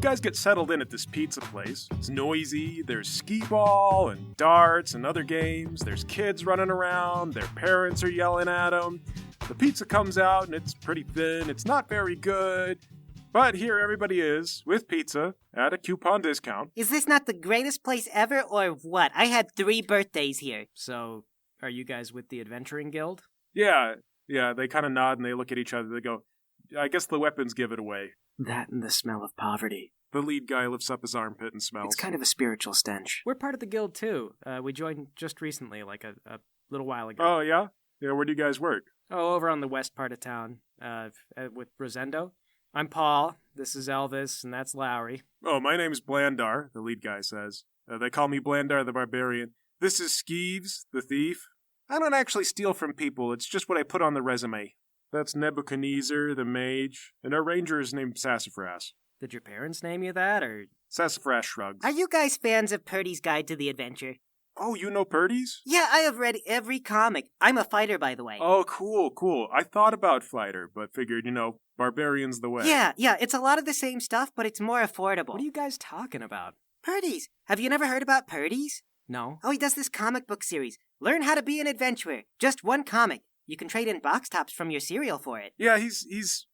guys get settled in at this pizza place. It's noisy, there's skee-ball and darts and other games, there's kids running around, their parents are yelling at them. The pizza comes out and it's pretty thin, it's not very good, but here everybody is, with pizza, at a coupon discount. Is this not the greatest place ever, or what? I had 3 birthdays here. So, are you guys with the Adventuring Guild? Yeah, they kind of nod and they look at each other, they go, I guess the weapons give it away. That and the smell of poverty. The lead guy lifts up his armpit and smells. It's kind of a spiritual stench. We're part of the guild, too. We joined just recently, like a little while ago. Oh, yeah? Yeah, where do you guys work? Oh, over on the west part of town, with Rosendo. I'm Paul, this is Elvis, and that's Lowry. Oh, my name's Blandar, the lead guy says. They call me Blandar the Barbarian. This is Skeeves, the thief. I don't actually steal from people, it's just what I put on the resume. That's Nebuchadnezzar, the mage, and our ranger is named Sassafras. Did your parents name you that, or...? Sassafras shrugs. Are you guys fans of Purdy's Guide to the Adventure? Oh, you know Purdy's? Yeah, I have read every comic. I'm a fighter, by the way. Oh, cool. I thought about fighter, but figured, barbarian's the way. Yeah, it's a lot of the same stuff, but it's more affordable. What are you guys talking about? Purdy's. Have you never heard about Purdy's? No. Oh, he does this comic book series. Learn how to be an adventurer. Just one comic. You can trade in box tops from your cereal for it. Yeah, he's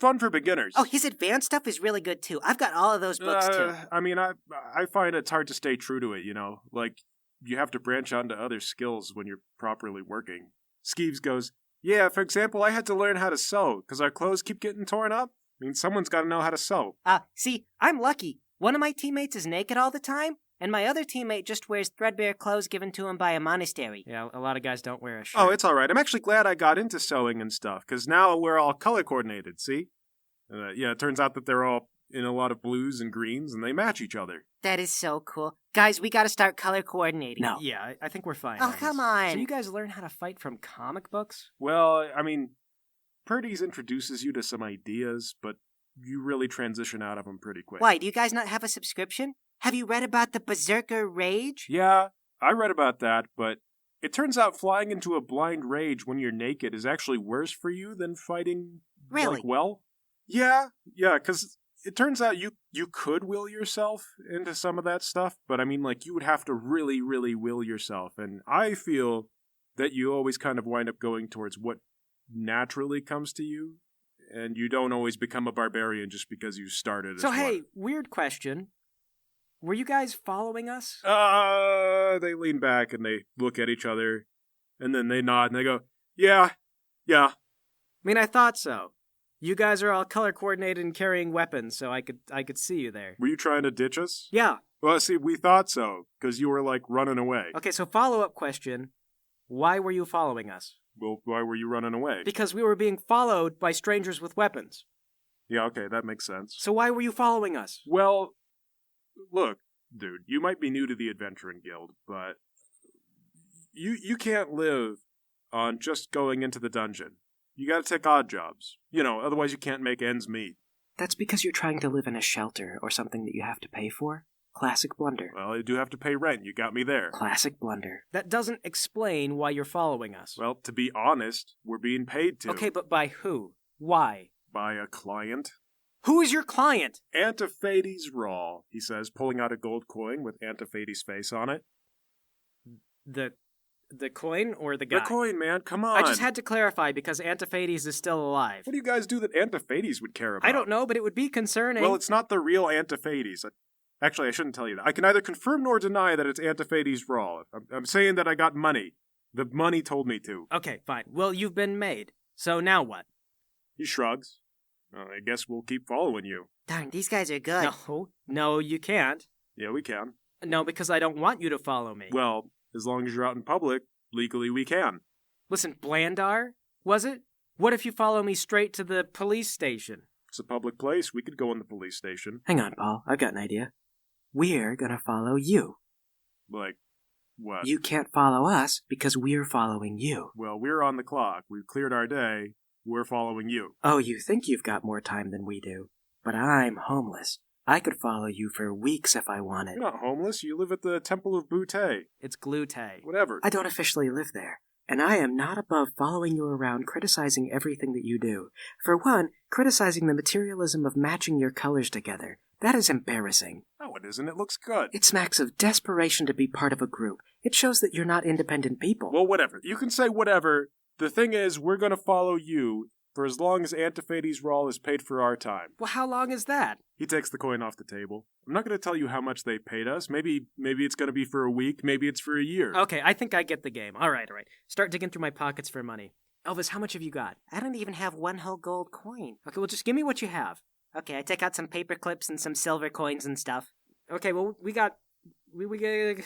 fun for beginners. Oh, his advanced stuff is really good, too. I've got all of those books, too. I find it's hard to stay true to it, Like, you have to branch out into other skills when you're properly working. Skeeves goes, yeah, for example, I had to learn how to sew, because our clothes keep getting torn up. Someone's got to know how to sew. See, I'm lucky. One of my teammates is naked all the time, and my other teammate just wears threadbare clothes given to him by a monastery. Yeah, a lot of guys don't wear a shirt. Oh, it's all right. I'm actually glad I got into sewing and stuff, because now we're all color-coordinated, see? It turns out that they're all in a lot of blues and greens, and they match each other. That is so cool. Guys, we gotta start color coordinating. No. Yeah, I think we're fine. Oh, come on. So you guys learn how to fight from comic books? Well, Purdy's introduces you to some ideas, but you really transition out of them pretty quick. Why, do you guys not have a subscription? Have you read about the Berserker Rage? Yeah, I read about that, but it turns out flying into a blind rage when you're naked is actually worse for you than fighting, Really? Yeah, because it turns out you could will yourself into some of that stuff, but you would have to really, really will yourself, and I feel that you always kind of wind up going towards what naturally comes to you, and you don't always become a barbarian just because you started as one. Hey, weird question. Were you guys following us? They lean back and they look at each other, and then they nod and they go, yeah. I thought so. You guys are all color-coordinated and carrying weapons, so I could see you there. Were you trying to ditch us? Yeah. Well, see, we thought so, because you were, running away. Okay, so follow-up question. Why were you following us? Well, why were you running away? Because we were being followed by strangers with weapons. Yeah, okay, that makes sense. So why were you following us? Well, look, dude, you might be new to the Adventuring Guild, but you can't live on just going into the dungeon. You gotta take odd jobs. Otherwise you can't make ends meet. That's because you're trying to live in a shelter or something that you have to pay for? Classic blunder. Well, you do have to pay rent. You got me there. Classic blunder. That doesn't explain why you're following us. Well, to be honest, we're being paid to. Okay, but by who? Why? By a client. Who is your client? Antiphades Raw, he says, pulling out a gold coin with Antiphades' face on it. The coin or the guy? The coin, man, come on. I just had to clarify because Antiphades is still alive. What do you guys do that Antiphades would care about? I don't know, but it would be concerning. Well, it's not the real Antiphades. Actually, I shouldn't tell you that. I can neither confirm nor deny that it's Antiphades Raw. I'm saying that I got money. The money told me to. Okay, fine. Well, you've been made. So now what? He shrugs. I guess we'll keep following you. Darn, these guys are good. No, you can't. Yeah, we can. No, because I don't want you to follow me. Well, as long as you're out in public, legally we can. Listen, Blandar, was it? What if you follow me straight to the police station? It's a public place. We could go in the police station. Hang on, Paul. I've got an idea. We're gonna follow you. Like, what? You can't follow us because we're following you. Well, we're on the clock. We've cleared our day. We're following you. Oh, you think you've got more time than we do. But I'm homeless. I could follow you for weeks if I wanted. You're not homeless. You live at the Temple of Butte. It's Glute. Whatever. I don't officially live there. and I am not above following you around criticizing everything that you do. For one, criticizing the materialism of matching your colors together. That is embarrassing. No, it isn't. It looks good. It smacks of desperation to be part of a group. It shows that you're not independent people. Well, whatever. You can say whatever. The thing is, we're going to follow you for as long as Antiphates Rawl is paid for our time. Well, how long is that? He takes the coin off the table. I'm not going to tell you how much they paid us. Maybe it's going to be for a week. Maybe it's for a year. Okay, I think I get the game. All right. Start digging through my pockets for money. Elvis, how much have you got? I don't even have one whole gold coin. Okay, well, just give me what you have. Okay, I take out some paper clips and some silver coins and stuff. Okay, well, we got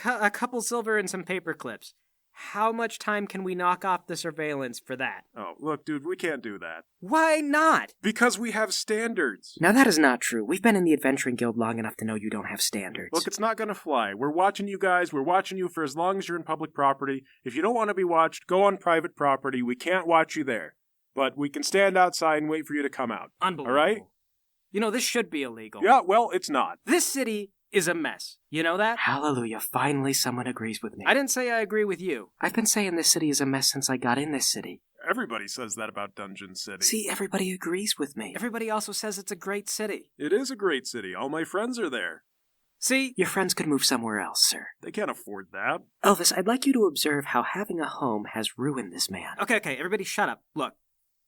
a couple silver and some paper clips. How much time can we knock off the surveillance for that? Oh, look, dude, we can't do that. Why not? Because we have standards. Now that is not true. We've been in the Adventuring Guild long enough to know you don't have standards. Look, it's not going to fly. We're watching you guys. We're watching you for as long as you're in public property. If you don't want to be watched, go on private property. We can't watch you there. But we can stand outside and wait for you to come out. Unbelievable. All right? You know, this should be illegal. Yeah, well, it's not. This city is a mess. You know that? Hallelujah, finally someone agrees with me. I didn't say I agree with you. I've been saying this city is a mess since I got in this city. Everybody says that about Dungeon City. See, everybody agrees with me. Everybody also says it's a great city. It is a great city. All my friends are there. See? Your friends could move somewhere else, sir. They can't afford that. Elvis, I'd like you to observe how having a home has ruined this man. Okay, everybody shut up. Look,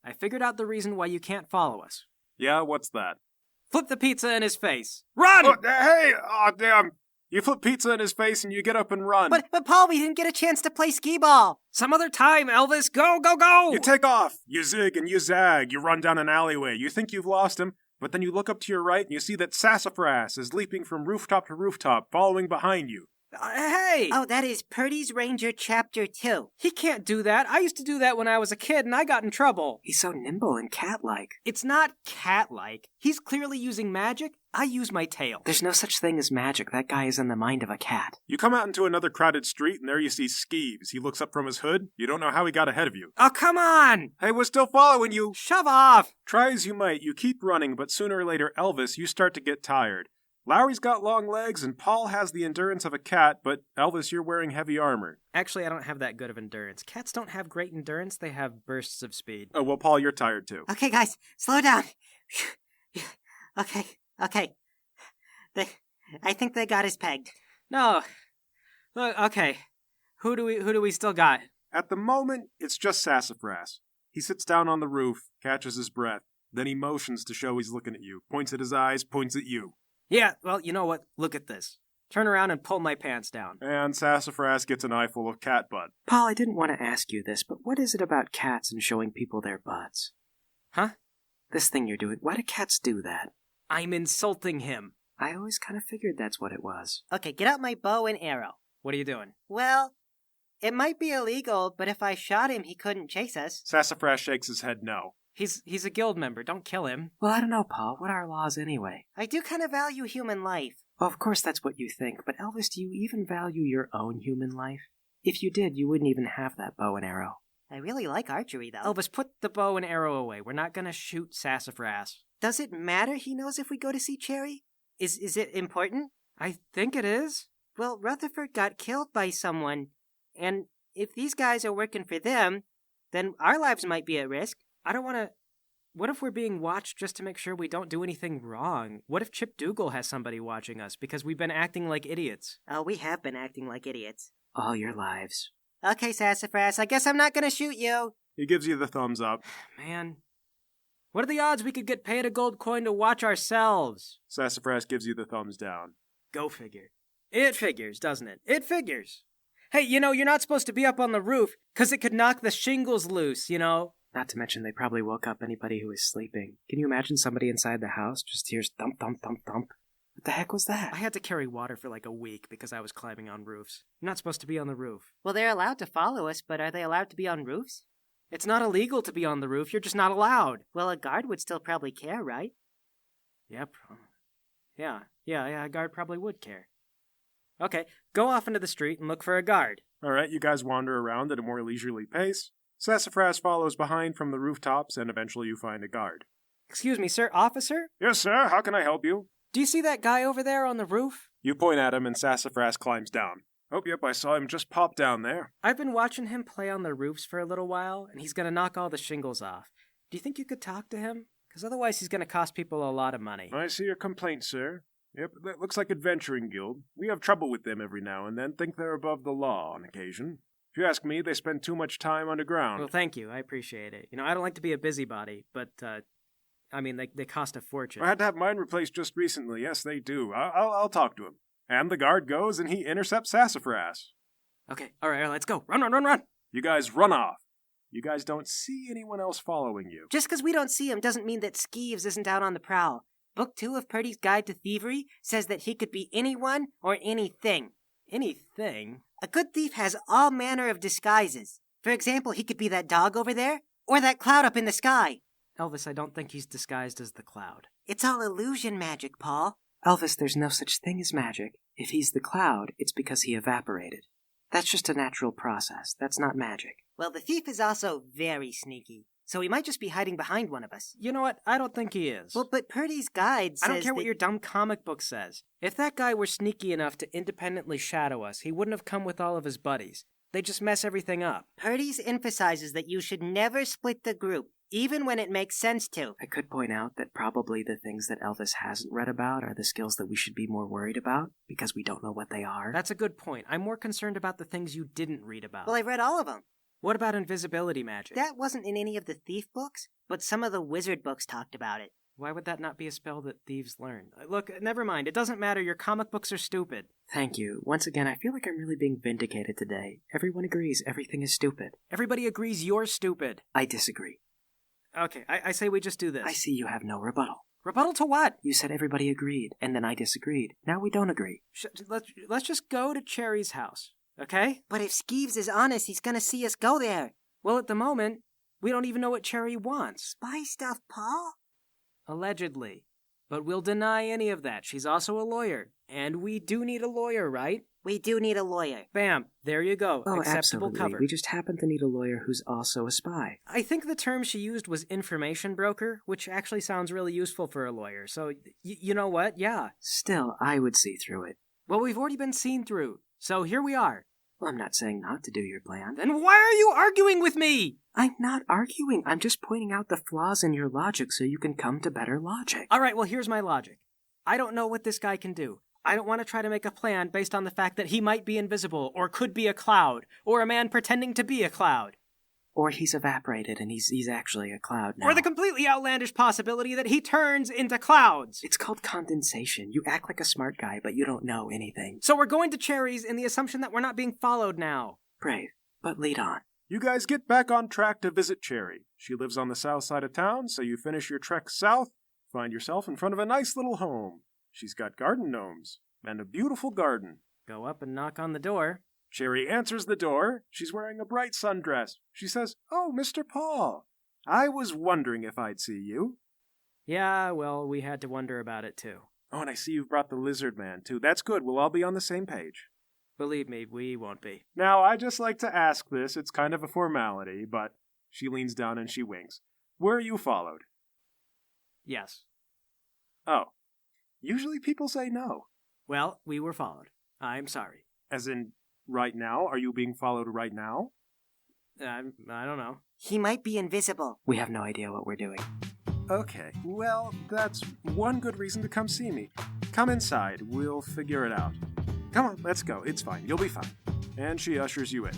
I figured out the reason why you can't follow us. Yeah, what's that? Flip the pizza in his face. Run! Oh, hey! Oh, damn! You flip pizza in his face and you get up and run. But Paul, we didn't get a chance to play skee ball. Some other time, Elvis. Go, go, go! You take off. You zig and you zag. You run down an alleyway. You think you've lost him, but then you look up to your right and you see that Sassafras is leaping from rooftop to rooftop, following behind you. Hey! Oh, that is Purdy's Ranger Chapter 2. He can't do that. I used to do that when I was a kid and I got in trouble. He's so nimble and cat-like. It's not cat-like. He's clearly using magic. I use my tail. There's no such thing as magic. That guy is in the mind of a cat. You come out into another crowded street and there you see Skeeves. He looks up from his hood. You don't know how he got ahead of you. Oh, come on! Hey, we're still following you. Shove off! Try as you might, you keep running, but sooner or later, Elvis, you start to get tired. Lowry's got long legs and Paul has the endurance of a cat, but Elvis, you're wearing heavy armor. Actually, I don't have that good of endurance. Cats don't have great endurance, they have bursts of speed. Oh, well, Paul, you're tired too. Okay, guys, slow down. Okay. I think they got us pegged. No. Look, okay. Who do we still got? At the moment, it's just Sassafras. He sits down on the roof, catches his breath, then he motions to show he's looking at you, points at his eyes, points at you. Yeah, well, you know what? Look at this. Turn around and pull my pants down. And Sassafras gets an eyeful of cat butt. Paul, I didn't want to ask you this, but what is it about cats and showing people their butts? Huh? This thing you're doing, why do cats do that? I'm insulting him. I always kind of figured that's what it was. Okay, get out my bow and arrow. What are you doing? Well, it might be illegal, but if I shot him, he couldn't chase us. Sassafras shakes his head no. He's a guild member. Don't kill him. Well, I don't know, Paul. What are laws anyway? I do kind of value human life. Well, of course that's what you think, but Elvis, do you even value your own human life? If you did, you wouldn't even have that bow and arrow. I really like archery, though. Elvis, put the bow and arrow away. We're not gonna shoot Sassafras. Does it matter he knows if we go to see Cherry? Is it important? I think it is. Well, Rutherford got killed by someone, and if these guys are working for them, then our lives might be at risk. I don't want to... What if we're being watched just to make sure we don't do anything wrong? What if Chip Dougal has somebody watching us because we've been acting like idiots? Oh, we have been acting like idiots. All your lives. Okay, Sassafras, I guess I'm not gonna shoot you. He gives you the thumbs up. Man, what are the odds we could get paid a gold coin to watch ourselves? Sassafras gives you the thumbs down. Go figure. It figures, doesn't it? It figures. Hey, you know, you're not supposed to be up on the roof, 'cause it could knock the shingles loose, you know? Not to mention they probably woke up anybody who was sleeping. Can you imagine somebody inside the house just hears thump, thump, thump, thump? What the heck was that? I had to carry water for like a week because I was climbing on roofs. You're not supposed to be on the roof. Well, they're allowed to follow us, but are they allowed to be on roofs? It's not illegal to be on the roof, you're just not allowed. Well, a guard would still probably care, right? Yep. Yeah, a guard probably would care. Okay, go off into the street and look for a guard. All right, you guys wander around at a more leisurely pace. Sassafras follows behind from the rooftops, and eventually you find a guard. Excuse me, sir, officer? Yes, sir, how can I help you? Do you see that guy over there on the roof? You point at him, and Sassafras climbs down. Oh, yep, I saw him just pop down there. I've been watching him play on the roofs for a little while, and he's gonna knock all the shingles off. Do you think you could talk to him? Because otherwise he's gonna cost people a lot of money. I see your complaint, sir. Yep, that looks like Adventuring Guild. We have trouble with them every now and then, think they're above the law on occasion. If you ask me, they spend too much time underground. Well, thank you. I appreciate it. I don't like to be a busybody, but, they cost a fortune. I had to have mine replaced just recently. Yes, they do. I'll talk to him. And the guard goes and he intercepts Sassafras. Okay, all right, let's go. Run! You guys run off. You guys don't see anyone else following you. Just because we don't see him doesn't mean that Skeeves isn't out on the prowl. Book 2 of Purdy's Guide to Thievery says that he could be anyone or anything. Anything? A good thief has all manner of disguises. For example, he could be that dog over there, or that cloud up in the sky. Elvis, I don't think he's disguised as the cloud. It's all illusion magic, Paul. Elvis, there's no such thing as magic. If he's the cloud, it's because he evaporated. That's just a natural process. That's not magic. Well, the thief is also very sneaky, so he might just be hiding behind one of us. You know what? I don't think he is. Well, but Purdy's Guide says I don't care what that- your dumb comic book says. If that guy were sneaky enough to independently shadow us, he wouldn't have come with all of his buddies. They just mess everything up. Purdy's emphasizes that you should never split the group, even when it makes sense to. I could point out that probably the things that Elvis hasn't read about are the skills that we should be more worried about, because we don't know what they are. That's a good point. I'm more concerned about the things you didn't read about. Well, I read all of them. What about invisibility magic? That wasn't in any of the thief books, but some of the wizard books talked about it. Why would that not be a spell that thieves learn? Look, never mind. It doesn't matter. Your comic books are stupid. Thank you. Once again, I feel like I'm really being vindicated today. Everyone agrees everything is stupid. Everybody agrees you're stupid. I disagree. Okay, I say we just do this. I see you have no rebuttal. Rebuttal to what? You said everybody agreed, and then I disagreed. Now we don't agree. Let's just go to Cherry's house, okay? But if Skeeves is honest, he's gonna see us go there. Well, at the moment, we don't even know what Cherry wants. Spy stuff, Paul? Allegedly. But we'll deny any of that. She's also a lawyer. And we do need a lawyer, right? We do need a lawyer. Bam. There you go. Oh, Acceptable absolutely. cover. We just happen to need a lawyer who's also a spy. I think the term she used was information broker, which actually sounds really useful for a lawyer. So, you know what? Yeah. Still, I would see through it. Well, we've already been seen through. So here we are. Well, I'm not saying not to do your plan. Then why are you arguing with me? I'm not arguing. I'm just pointing out the flaws in your logic so you can come to better logic. All right, well, here's my logic. I don't know what this guy can do. I don't want to try to make a plan based on the fact that he might be invisible, or could be a cloud, or a man pretending to be a cloud. Or he's evaporated and he's actually a cloud now. Or the completely outlandish possibility that he turns into clouds. It's called condensation. You act like a smart guy, but you don't know anything. So we're going to Cherry's in the assumption that we're not being followed now. Brave, but lead on. You guys get back on track to visit Cherry. She lives on the south side of town, so you finish your trek south, find yourself in front of a nice little home. She's got garden gnomes and a beautiful garden. Go up and knock on the door. Cherry answers the door. She's wearing a bright sundress. She says, "Oh, Mr. Paul, I was wondering if I'd see you." Yeah, well, we had to wonder about it too. Oh, and I see you've brought the lizard man, too. That's good. We'll all be on the same page. Believe me, we won't be. Now, I just like to ask this. It's kind of a formality, but she leans down and she winks. Were you followed? Yes. Oh. Usually people say no. Well, we were followed. I'm sorry. As in, right now? Are you being followed right now? I don't know. He might be invisible. We have no idea what we're doing. Okay, well, that's one good reason to come see me. Come inside. We'll figure it out. Come on, let's go. It's fine. You'll be fine. And she ushers you in.